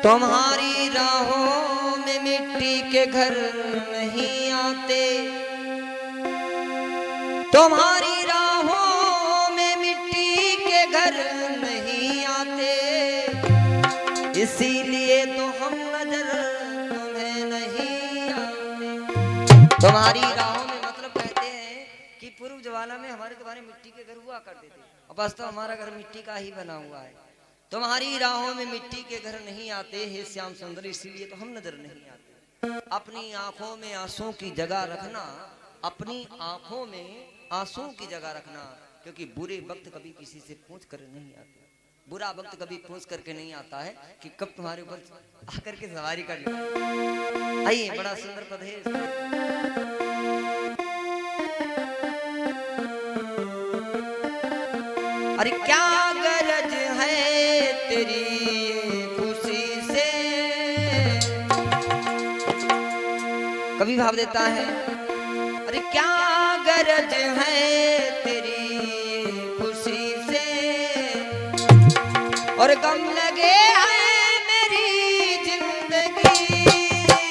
तुम्हारी राहों में मिट्टी के घर नहीं आते, तुम्हारी राहों में मिट्टी के घर नहीं आते, इसीलिए तो हम नजर तुम्हें नहीं आते। तुम्हारी राहों में मतलब कहते हैं कि पूर्व जमाना में हमारे तुम्हारे मिट्टी के घर हुआ करते थे, अब बस तो हमारा घर मिट्टी का ही बना हुआ है। तुम्हारी राहों में मिट्टी के घर नहीं आते हे श्याम सुंदर, इसीलिए तो हम नजर नहीं आते। अपनी आंखों में आंसू की जगह रखना, अपनी आंखों में आंसू की जगह रखना, क्योंकि बुरे वक्त कभी किसी से पूछ कर नहीं आते, बुरा वक्त कभी पूछ करके नहीं आता है कि कब तुम्हारे ऊपर आकर के सवारी कर ले। आइए, बड़ा सुंदर पद है। अरे क्या गरज है तेरी खुशी से, कभी भाव देता है। अरे क्या गरज है तेरी खुशी से, और गम लगे हैं मेरी जिंदगी में,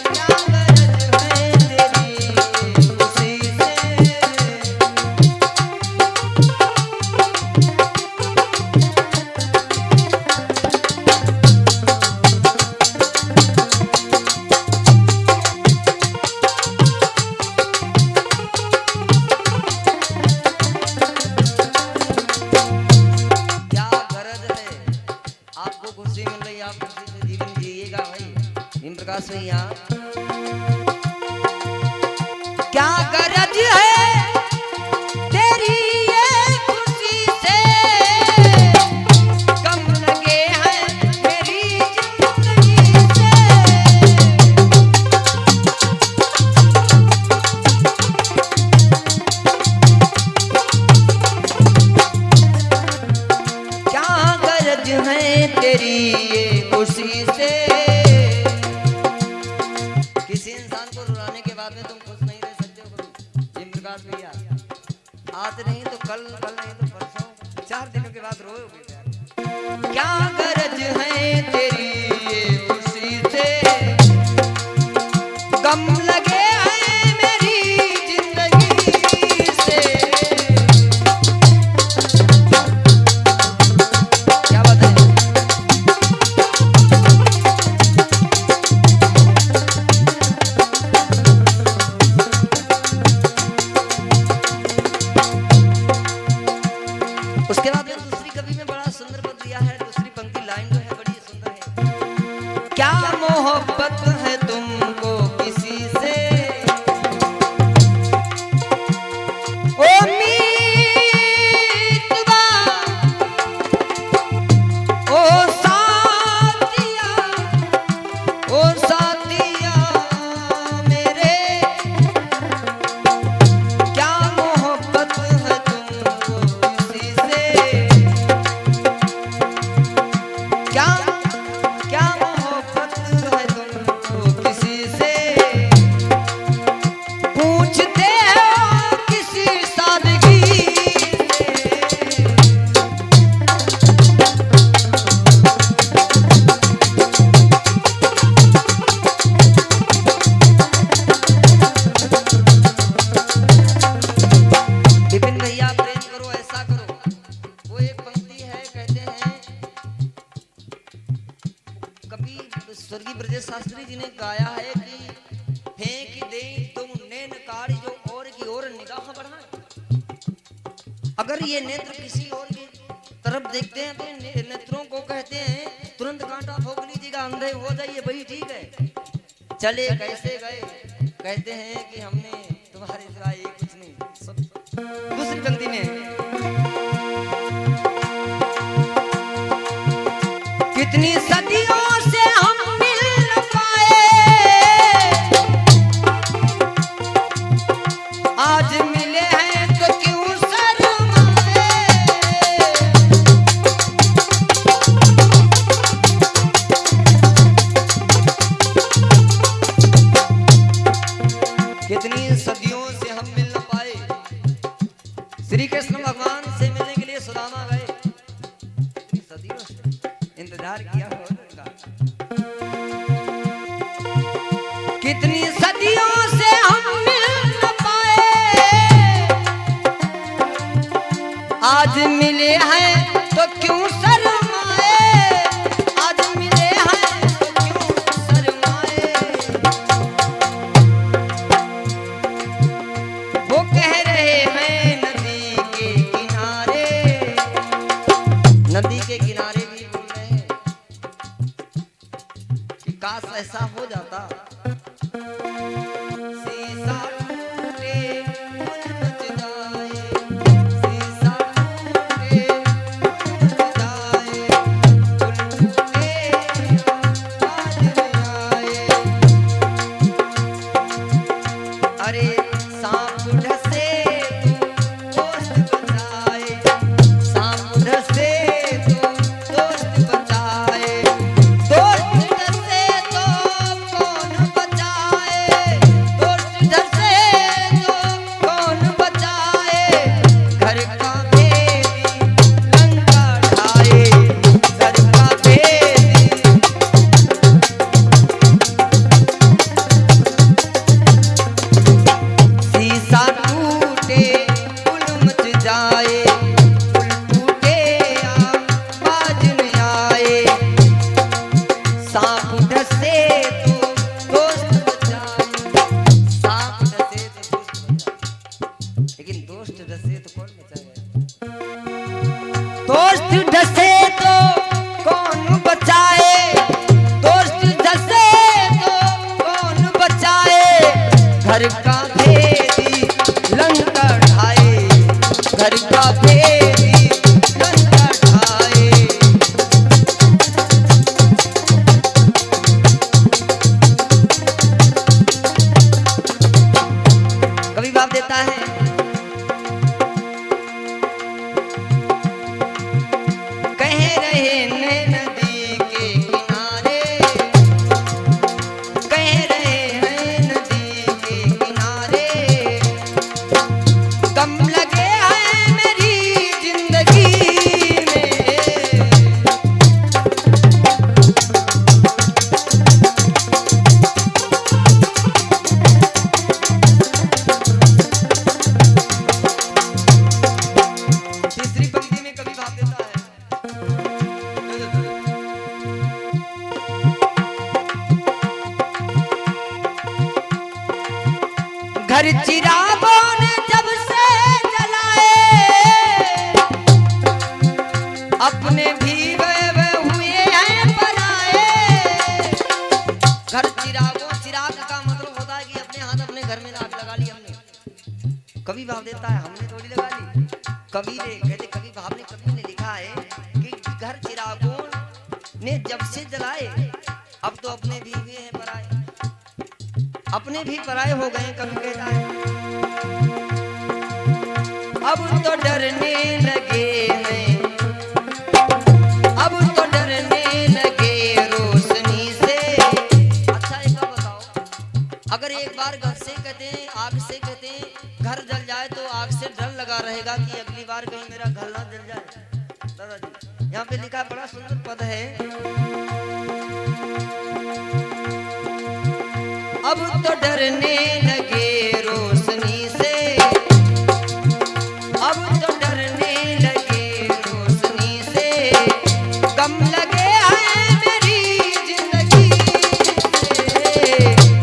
क्या गरज है तेरी खुशी से। प्रकाश भैया, क्या गरज है तेरी ये खुशी से, गम लगे हैं मेरी जिंदगी से। क्या गरज है तेरी ये खुशी से। आज नहीं तो कल, कल नहीं तो परसों, 4 दिनों के बाद रोओगे। क्या गरज है तेरी ये खुशी से, गम लगे हैं मेरी जिंदगी से। क्या बात है। उसके बाद में दूसरी कवि में बड़ा सुंदर पद दिया है, दूसरी पंक्ति लाइन जो है बड़ी सुंदर है। क्या मोहब्बत है तुमको किसी से, ओ मीतवा, ओ साथिया, ओ साथिया मेरे, क्या मोहब्बत है तुमको किसी से। क्या क्या मोहब्बत है तुमको किसी से, पूछते हो किसी सादगी से। विपिन भैया प्रेम करो ऐसा करो, वो एक पंक्ति है, कहते हैं कभी स्वर्गीय ब्रजेश शास्त्री जी ने गाया है कि फेंक दे तुम नैन कारी जो और की ओर निगाह बढ़ाए। अगर ये नेत्र किसी और की तरफ देखते हैं तो नेत्रों को कहते हैं तुरंत कांटा ठोक लीजिएगा, अंधे हो जाइए, वही ठीक है। चले कैसे गए, कहते हैं कि हमने तुम्हारे सिवाय कुछ नहीं। दूसरी पंक्ति में कितनी सदियों से हम मिल न पाए, आज मिले हैं तो क्यों शर्माए। कितनी सदियों से हम मिल न पाए, श्री कृष्ण भगवान से मिलने के लिए सुदामा गए, सदियों से इंतजार किया होगा। सांप ढसे तो दोस्त बचाए, सांप ढसे तो दोस्त बचाए, दोस्त ढसे तो कौन बचाए, दोस्त ढसे तो कौन बचाए, घर का भेदी लंका ढाए, घर का भेदी। शीशा टूटे पुल मच जाए, पुल टूटे आवाज न आए, सांप ढसे तो दोस्त बचाए, सांप ढसे तो दोस्त बचाए, लेकिन दोस्त ढसे तो कौन बचाएगा? दोस्त ढसे तो कौन बचाए, दोस्त ढसे तो कौन बचाए, घर का भेदी लंका ढाए, घर का भेदी लंका ढाए। कवि भाव देता है, कह रहे ने नदी के किनारे, कह रहे हैं नदी के किनारे, कम लगे हैं मेरी जिंदगी में, तीसरी पंक्ति में कवि भाव देता है, घर चिरागों ने जब से जलाए, अपने भी गए हुए हैं पराए, घर चिरागों, चिराग का मतलब होता है कि अपने हाथ अपने घर में आग लगा ली हमने। कवि भाव देता है हमने थोड़ी लगा ली, कवि ने कहते, कवि भाव ने, कवि ने लिखा है कि घर चिरागों ने जब से जलाए, अब तो अपने भी हुए हैं पराए, अपने भी पराए हो गए। कवि कहता है अब तो डरने लगे हैं, अब तो डरने लगे रोशनी से। अच्छा एक बात बताओ, अगर एक बार घर से कहते हैं, आग से कहते हैं घर जल जाए तो आग से डर लगा रहेगा कि अगली बार कहीं मेरा घर ना जल जाए। दादाजी यहाँ पे लिखा बड़ा सुंदर पद है, अब तो डरने लगे रोशनी से, अब तो डरने लगे रोशनी से, कम लगे हैं मेरी जिंदगी से,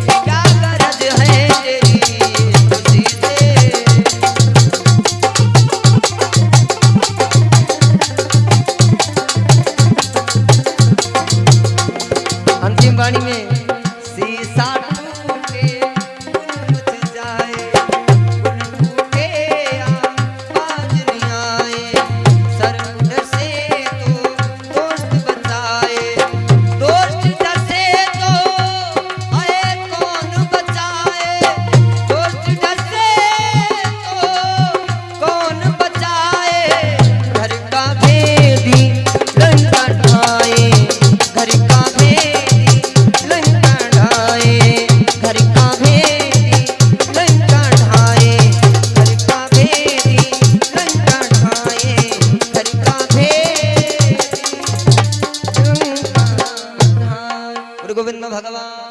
क्या गरज है तेरी खुशी से। अंतिम वाणी में शीशा टूटे पुल मच जाए, पुल टूटे आवाज न आए, सर ढसे तो दोस्त बचाए, दोस्त ढसे तो आए कौन बचाए, दोस्त ढसे तो कौन बचाए, घर का भेदी लंका ढाए, घर का भेदी लंका ढाए, घर का भेदी लंका ढाए, घर का भेदी लंका ढाए, घर का भेदी लंका ढाए। गुरु गोविंद भगवान।